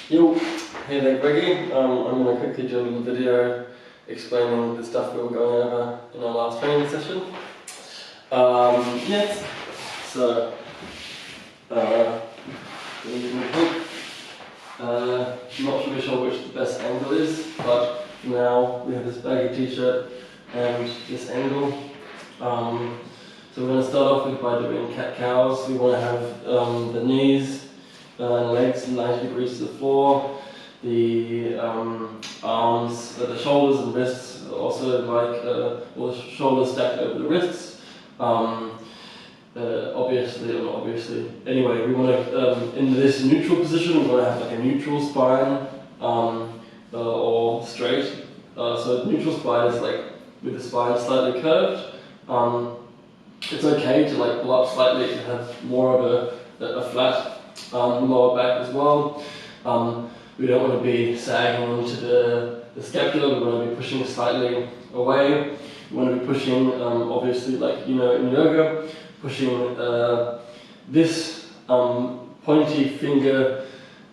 Yo, hey there Greggy. I'm going to quickly do a little video explaining the stuff we were going over in our last training session. Yes, so, not really sure which the best angle is, but now we have this baggy t-shirt and this angle. So we're going to start off with by doing cat-cows. We want to have the knees and legs 90 degrees to the floor, the arms, the shoulders and wrists also or the shoulders stacked over the wrists. Obviously or not obviously. Anyway, we want to, in this neutral position, we want to have like a neutral spine or straight. So neutral spine is like with the spine slightly curved. It's okay to like pull up slightly to have more of a flat lower back as well. We don't want to be sagging into the scapula, we want to be pushing slightly away. We want to be pushing, obviously, like in yoga, pushing this pointy finger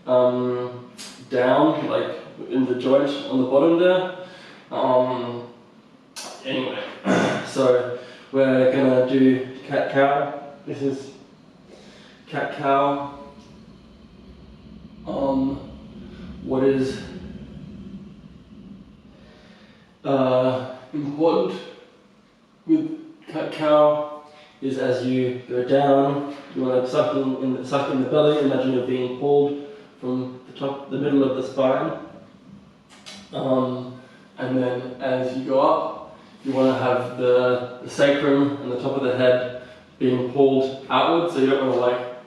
down, like in the joint on the bottom there. Anyway, so we're going to do cat-cow. This is cat-cow. What is important with cat-cow is as you go down, you want to suck in the belly. Imagine you're being pulled from the middle of the spine, and then as you go up, you want to have the sacrum and the top of the head being pulled outwards. So you don't want to like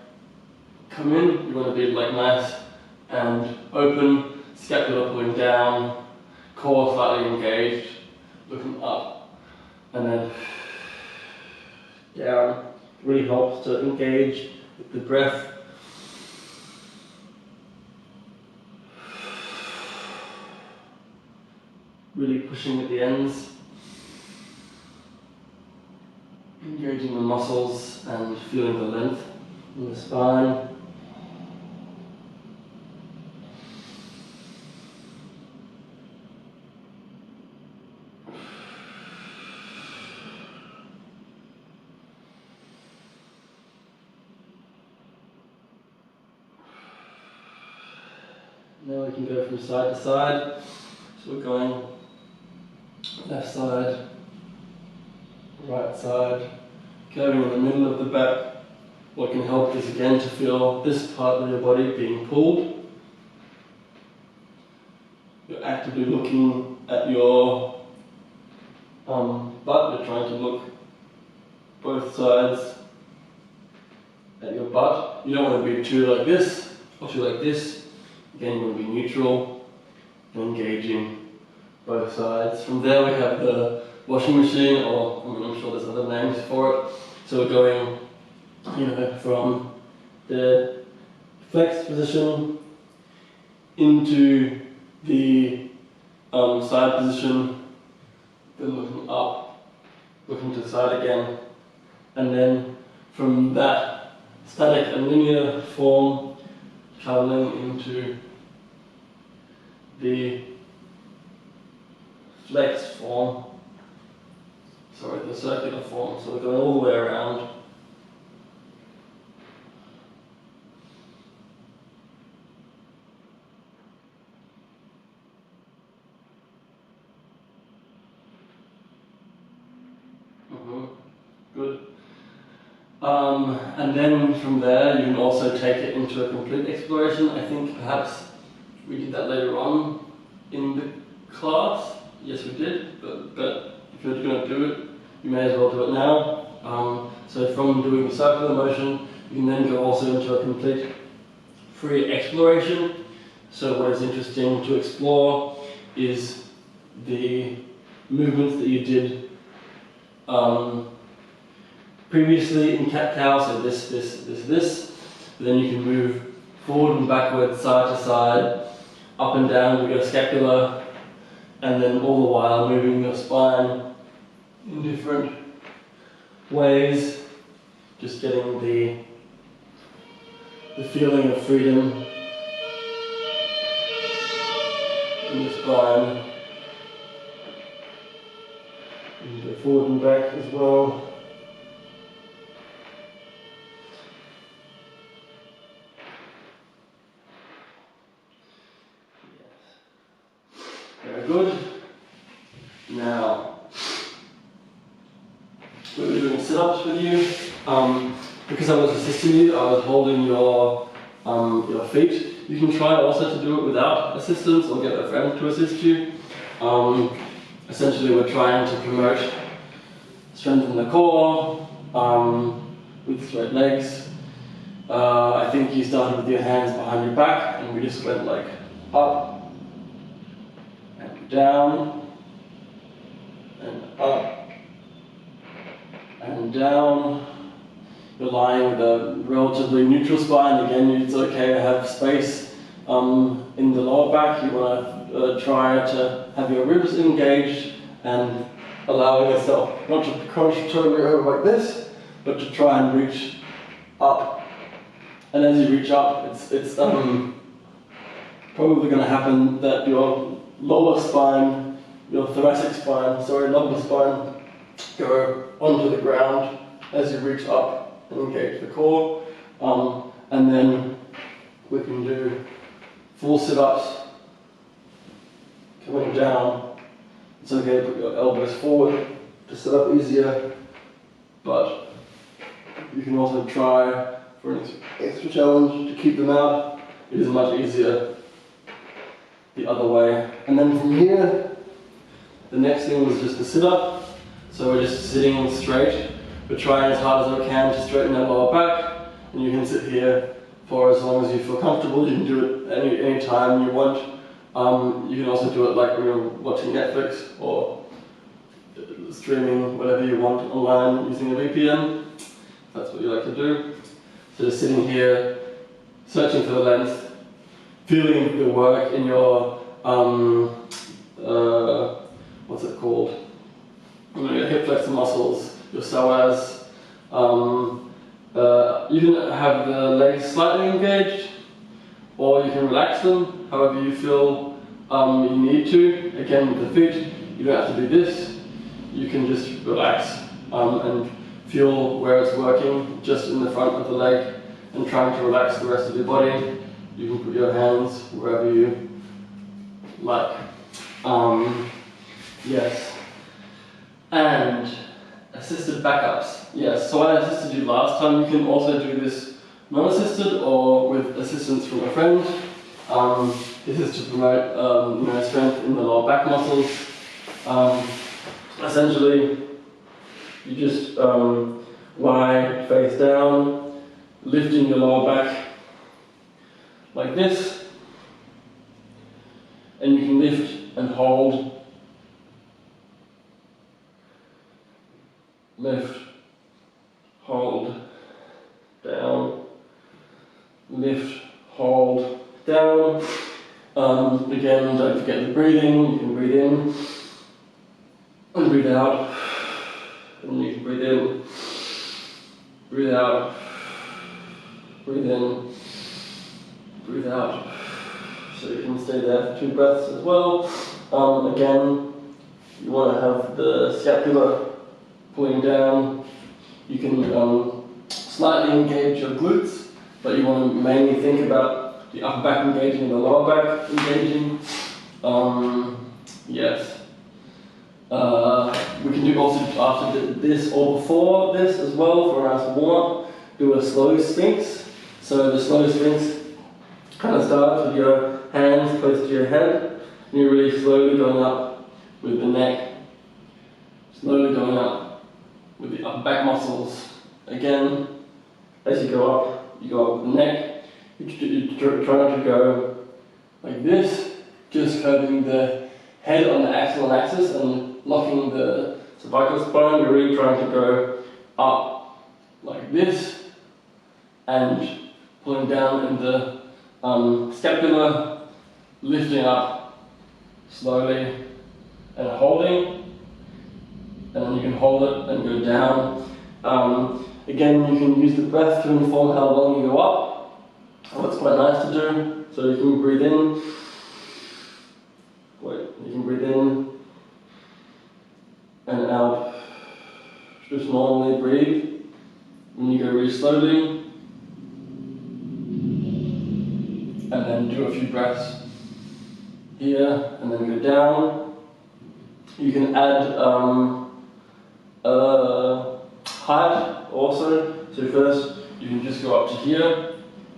come in. You want to be like nice and open, scapula pulling down, core slightly engaged, looking up, and then down. It really helps to engage with the breath. Really pushing at the ends, engaging the muscles and feeling the length in the spine. Now we can go from side to side. So we're going left side, right side, curving in the middle of the back. What can help is again to feel this part of your body being pulled. You're actively looking at your butt. You're trying to look both sides at your butt. You don't want to be too like this or too like this. Again, you want to be neutral, engaging both sides. From there we have the washing machine, or I'm sure there's other names for it. So we're going, from the flex position into the side position, then looking up, looking to the side again, and then from that static and linear form, traveling into the flex form, the circular form, so we're going all the way around. Good. And then from there you can also take it into a complete exploration. I think perhaps we did that later on in the class. Yes, we did, but if you're going to do it, you may as well do it now. So from doing the circular motion, you can then go also into a complete free exploration. So what is interesting to explore is the movements that you did previously in cat-cow, so this. Then you can move forward and backward, side to side, up and down with your scapula, and then all the while moving your spine in different ways, just getting the feeling of freedom in the spine. And go forward and back as well. Very good. Now, we were doing sit-ups with you. Because I was assisting you, I was holding your feet. You can try also to do it without assistance or get a friend to assist you. Essentially, we're trying to promote strengthen the core with straight legs. I think you started with your hands behind your back, and we just went like up and down and up and down. You're lying with a relatively neutral spine. Again, it's okay to have space in the lower back. You want to try to have your ribs engaged and allowing yourself not to crunch totally over like this, but to try and reach up. And as you reach up, it's probably going to happen that your lower spine, your thoracic spine, lumbar spine, go onto the ground as you reach up and engage the core. And then we can do full sit-ups, coming down. It's okay to put your elbows forward to sit up easier, but you can also try for an extra challenge to keep them out. It is much easier the other way. And then from here, the next thing was just a sit-up. So we're just sitting straight. We're trying as hard as I can to straighten that lower back, and you can sit here for as long as you feel comfortable. You can do it any time you want. You can also do it like when you're watching Netflix or streaming whatever you want online using a VPN. If that's what you like to do. So just sitting here, searching for the length, feeling the work in your what's it called? Your hip flexor muscles. Your psoas. You can have the legs slightly engaged, or you can relax them however you feel you need to. Again, with the feet, you don't have to do this. You can just relax and feel where it's working just in the front of the leg and trying to relax the rest of your body. You can put your hands wherever you like. Yes. And assisted backups. Yes, so I assisted you last time. You can also do this non-assisted or with assistance from a friend. This is to promote strength in the lower back muscles. Essentially, you just lie face down, lifting your lower back like this, and you can lift and hold. Lift, hold, down, lift, hold, down. Again, don't forget the breathing. You can breathe in and breathe out. And you can breathe in, breathe out, breathe in, breathe out. So you can stay there for 2 breaths as well. Again, you want to have the scapula pulling down. You can slightly engage your glutes, but you want to mainly think about the upper back engaging and the lower back engaging. Yes. We can do also after this or before this as well for a nice warm-up, do a slow sphinx. So the slow sphinx kind of starts with your hands close to your head, and you're really slowly going up with the neck, slowly going up with the upper back muscles. Again, as you go up with the neck. You're trying to go like this, just curving the head on the axial axis and locking the cervical spine. You're really trying to go up like this and pulling down in the scapula, lifting up slowly and holding. And then you can hold it and go down. Again, you can use the breath to inform how long you go up. That's quite nice to do. So you can breathe in just normally breathe. And you go really slowly. And then do a few breaths here, and then go down. You can add height also. So first you can just go up to here,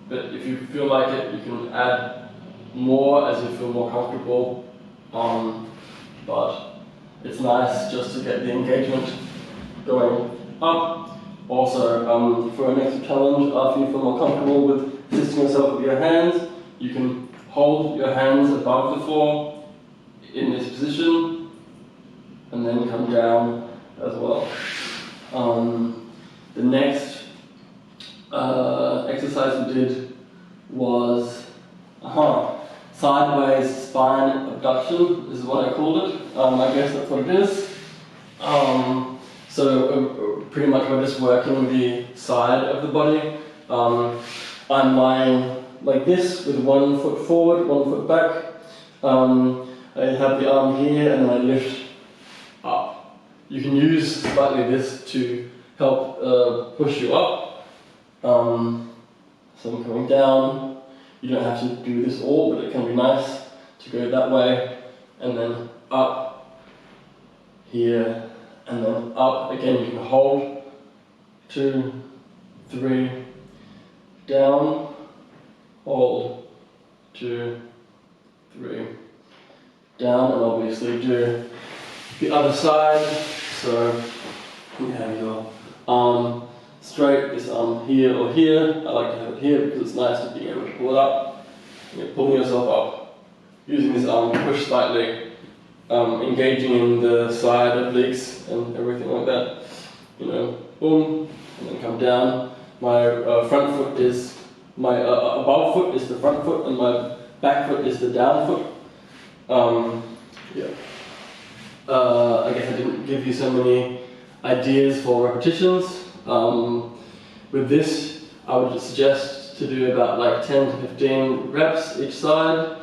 but if you feel like it, you can add more as you feel more comfortable. But it's nice just to get the engagement going up. Also, for an extra challenge, after you feel more comfortable with assisting yourself with your hands, you can hold your hands above the floor in this position and then come down as well. The next exercise we did was sideways spine abduction, is what I called it. I guess that's what it is. So pretty much we're just working the side of the body. I'm lying like this with 1 foot forward, 1 foot back. I have the arm here and then I lift up. You can use slightly this to help push you up. So I'm coming down. You don't have to do this all, but it can be nice to go that way and then up here and then up. Again, you can hold 2, 3, down, hold 2, 3, down, and obviously do the other side. So you have your arm straight, this arm here or here. I like to have it here because it's nice to be able to pull it up. You're pulling yourself up, using this arm to push slightly, engaging in the side obliques and everything like that. You know, boom, and then come down. My front foot is, my above foot is the front foot and my back foot is the down foot. I guess I didn't give you so many ideas for repetitions. With this, I would suggest to do about like 10 to 15 reps each side.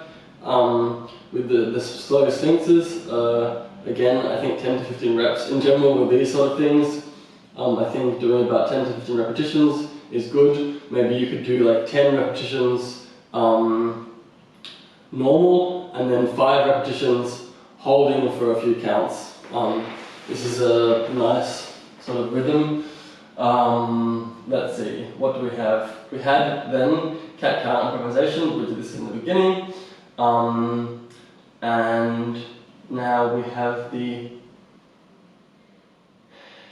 With the slow sphinxes, again, I think 10 to 15 reps. In general, with these sort of things, I think doing about 10 to 15 repetitions is good. Maybe you could do like 10 repetitions normal, and then 5 repetitions holding for a few counts. This is a nice sort of rhythm. Let's see, what do we have? We had then cat-cow improvisation. We did this in the beginning. And now we have the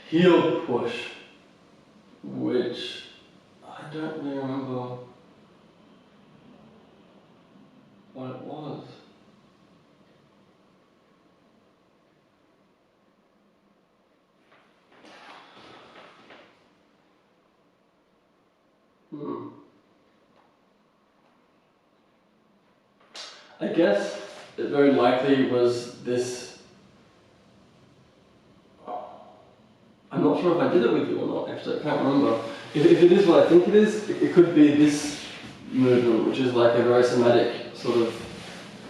heel push, which I don't really remember what it was. I guess it very likely was this. I'm not sure if I did it with you or not, actually, I can't remember. If it is what I think it is, it could be this movement, which is like a very somatic sort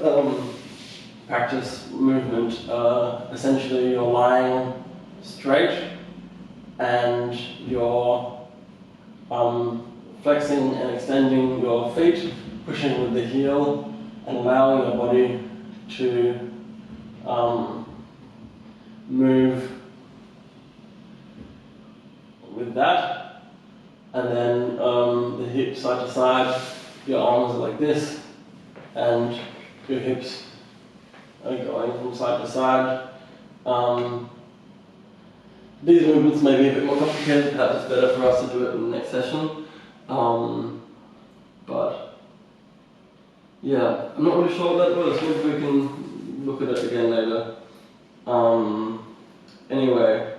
of practice movement. Essentially, you're lying straight and you're flexing and extending your feet, pushing with the heel, and allowing your body to move with that. And then the hips side to side, your arms are like this, and your hips are going from side to side. These movements may be a bit more complicated, perhaps it's better for us to do it in the next session. But yeah, I'm not really sure what that was. Maybe we can look at it again later. Anyway.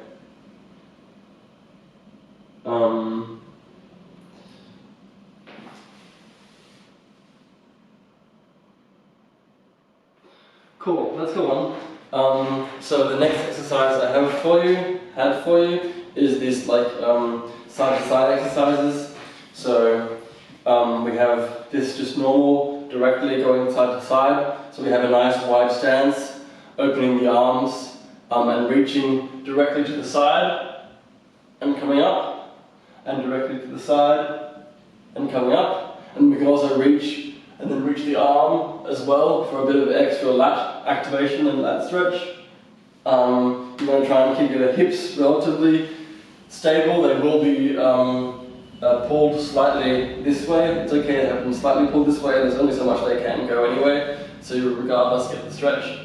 Cool, let's go on. So the next exercise I had for you is this like side-to-side exercises. So we have this just normal, directly going side to side. So we have a nice wide stance, opening the arms and reaching directly to the side. and coming up, and directly to the side, and coming up. And we can also reach, and then reach the arm as well for a bit of extra lat activation and lat stretch. You're going to try and keep your hips relatively stable. They will be pulled slightly this way. It's okay to have them slightly pulled this way. There's only so much they can go anyway, so you regardless get the stretch.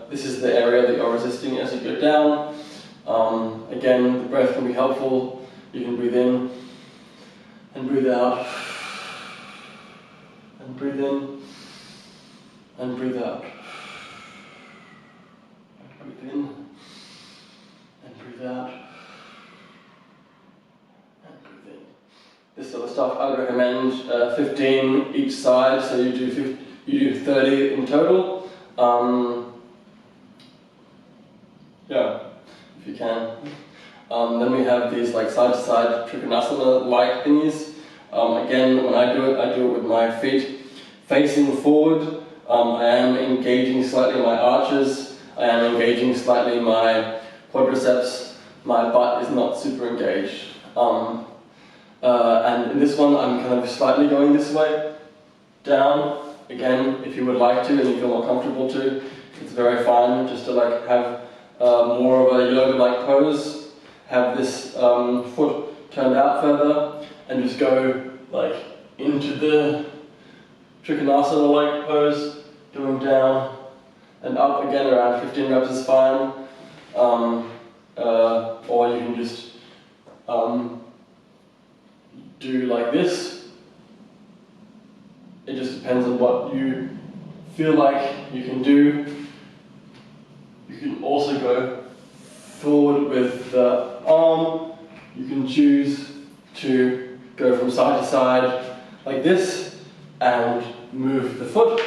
This is the area that you're resisting as you go down. Again, the breath can be helpful. You can breathe in and breathe out, and breathe in and breathe out. Breathe in and breathe out and breathe in. This sort of stuff I would recommend 15 each side, so you do 30 in total. Yeah, if you can. Then we have these like side to side Trikonasana-like thingies. Again, when I do it with my feet facing forward. I am engaging slightly my arches. I am engaging slightly my quadriceps. My butt is not super engaged. And in this one, I'm kind of slightly going this way, down. Again, if you would like to and you feel more comfortable to, it's very fine just to like have more of a yoga-like pose. Have this foot turned out further and just go like into the Trikonasana-like pose, going down and up again. Around 15 reps is fine. Or you can just do like this. It just depends on what you feel like you can do. You can also go forward with the arm. You can choose to go from side to side like this and move the foot.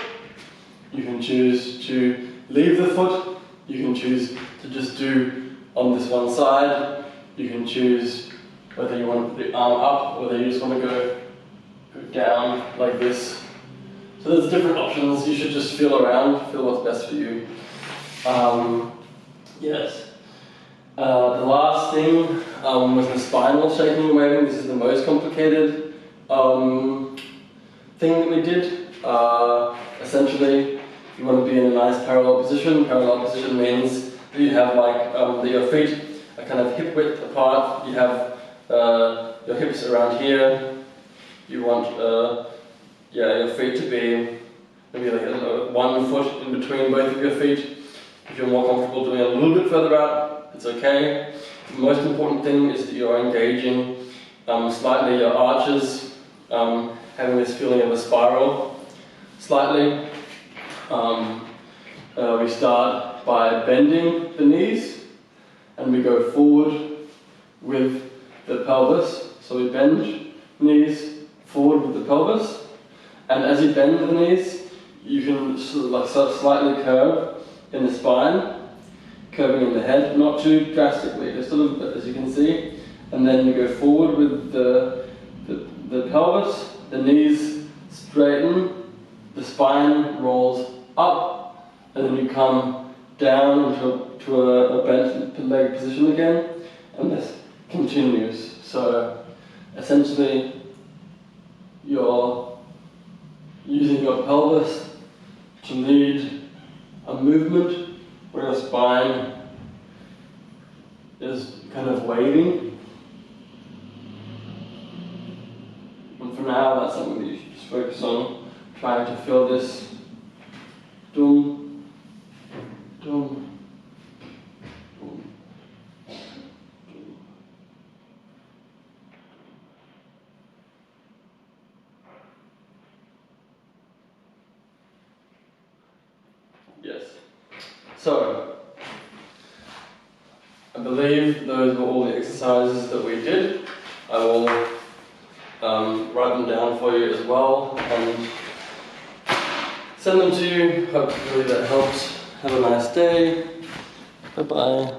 You can choose to leave the foot. You can choose to just do on this one side. You can choose whether you want to put the arm up or whether you just want to go down like this. So there's different options. You should just feel around, feel what's best for you. Yes. The last thing was the spinal shaking and waving. This is the most complicated thing that we did. Essentially, you want to be in a nice parallel position. Parallel position means that you have like that your feet are kind of hip width apart. You have your hips around here. You want your feet to be maybe like 1 foot in between both of your feet. If you're more comfortable doing it a little bit further out, it's okay. The most important thing is that you're engaging slightly your arches, having this feeling of a spiral slightly. We start by bending the knees and we go forward with the pelvis. So we bend knees forward with the pelvis, and as you bend the knees, you can slightly curve in the spine, curving in the head, not too drastically, just a little bit, as you can see. And then you go forward with the pelvis, the knees straighten, the spine rolls up, and then you come down to a bent leg position again, and this continues. So essentially, you're using your pelvis to lead a movement where your spine is kind of waving. And for now, that's something that you should just focus on, trying to feel this dum, dum, dum. Yes. So, I believe those were all the exercises that we did. I will write them down for you as well and send them to you. Hopefully that helps. Have a nice day. Bye bye.